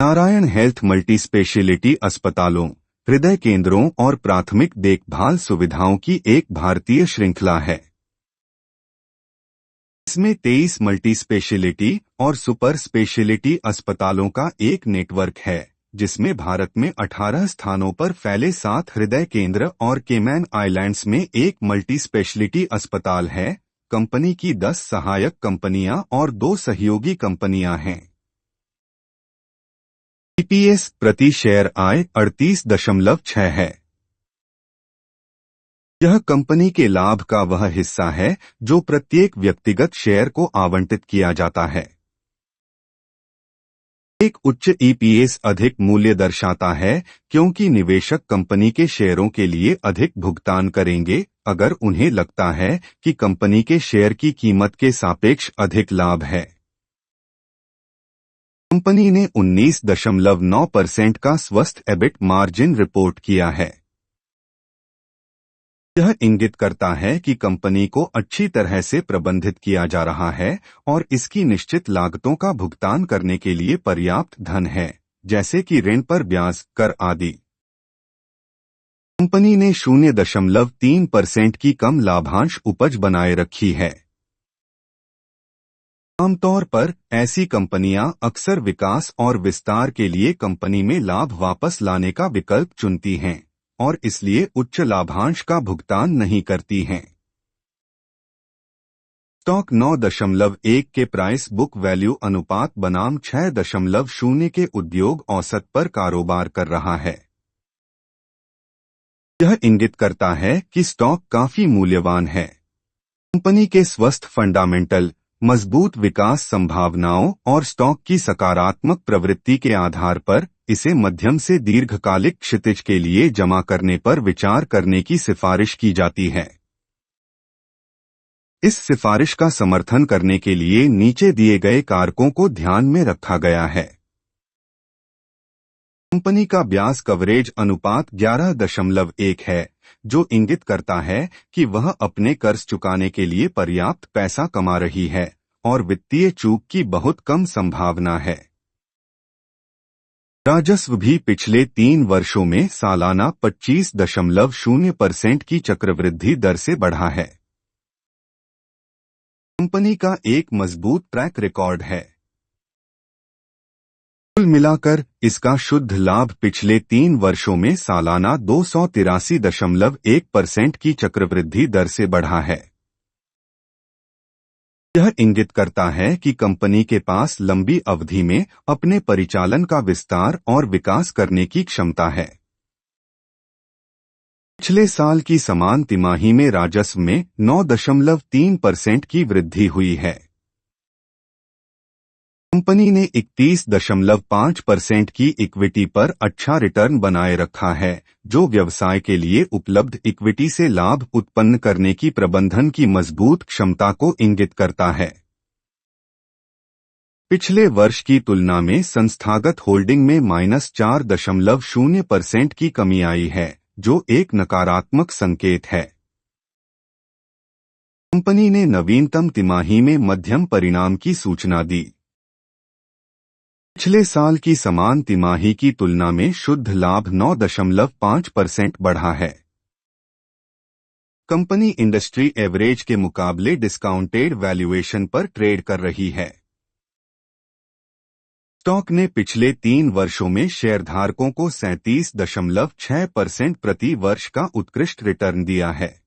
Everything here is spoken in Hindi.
नारायण हेल्थ मल्टी स्पेशलिटी अस्पतालों, हृदय केंद्रों और प्राथमिक देखभाल सुविधाओं की एक भारतीय श्रृंखला है। इसमें 23 मल्टी स्पेशलिटी और सुपर स्पेशलिटी अस्पतालों का एक नेटवर्क है, जिसमें भारत में 18 स्थानों पर फैले 7 हृदय केंद्र और केमैन आइलैंड्स में एक मल्टी स्पेशलिटी अस्पताल है। कंपनी की 10 सहायक कंपनियां और 2 सहयोगी कंपनियां हैं। ईपीएस प्रति शेयर आय 38.6 है। यह कंपनी के लाभ का वह हिस्सा है जो प्रत्येक व्यक्तिगत शेयर को आवंटित किया जाता है। एक उच्च ईपीएस अधिक मूल्य दर्शाता है क्योंकि निवेशक कंपनी के शेयरों के लिए अधिक भुगतान करेंगे अगर उन्हें लगता है कि कंपनी के शेयर की कीमत के सापेक्ष अधिक लाभ है। कंपनी ने 19.9% का स्वस्थ एबिट मार्जिन रिपोर्ट किया है। यह इंगित करता है कि कंपनी को अच्छी तरह से प्रबंधित किया जा रहा है और इसकी निश्चित लागतों का भुगतान करने के लिए पर्याप्त धन है, जैसे कि ऋण पर ब्याज, कर आदि। कंपनी ने 0.3% की कम लाभांश उपज बनाए रखी है। आमतौर पर ऐसी कंपनियां अक्सर विकास और विस्तार के लिए कंपनी में लाभ वापस लाने का विकल्प चुनती हैं और इसलिए उच्च लाभांश का भुगतान नहीं करती हैं। स्टॉक 9.1 के प्राइस बुक वैल्यू अनुपात बनाम 6.0 के उद्योग औसत पर कारोबार कर रहा है। यह इंगित करता है कि स्टॉक काफी मूल्यवान है। कंपनी के स्वस्थ फंडामेंटल, मजबूत विकास संभावनाओं और स्टॉक की सकारात्मक प्रवृत्ति के आधार पर इसे मध्यम से दीर्घकालिक क्षितिज के लिए जमा करने पर विचार करने की सिफारिश की जाती है। इस सिफारिश का समर्थन करने के लिए नीचे दिए गए कारकों को ध्यान में रखा गया है। कंपनी का ब्याज कवरेज अनुपात 11.1 है, जो इंगित करता है कि वह अपने कर्ज चुकाने के लिए पर्याप्त पैसा कमा रही है और वित्तीय चूक की बहुत कम संभावना है। राजस्व भी पिछले 3 वर्षों में सालाना 25.0% की चक्रवृद्धि दर से बढ़ा है। कंपनी का एक मजबूत ट्रैक रिकॉर्ड है। कुल मिलाकर इसका शुद्ध लाभ पिछले 3 वर्षों में सालाना 283.1% की चक्रवृद्धि दर से बढ़ा है। यह इंगित करता है कि कंपनी के पास लंबी अवधि में अपने परिचालन का विस्तार और विकास करने की क्षमता है। पिछले साल की समान तिमाही में राजस्व में 9.3% की वृद्धि हुई है। कंपनी ने 31.5% की इक्विटी पर अच्छा रिटर्न बनाए रखा है, जो व्यवसाय के लिए उपलब्ध इक्विटी से लाभ उत्पन्न करने की प्रबंधन की मजबूत क्षमता को इंगित करता है। पिछले वर्ष की तुलना में संस्थागत होल्डिंग में -4.0% की कमी आई है, जो एक नकारात्मक संकेत है। कंपनी ने नवीनतम तिमाही में मध्यम परिणाम की सूचना दी। पिछले साल की समान तिमाही की तुलना में शुद्ध लाभ 9.5% बढ़ा है। कंपनी इंडस्ट्री एवरेज के मुकाबले डिस्काउंटेड वैल्यूएशन पर ट्रेड कर रही है। स्टॉक ने पिछले 3 वर्षों में शेयरधारकों को 37.6% प्रति वर्ष का उत्कृष्ट रिटर्न दिया है।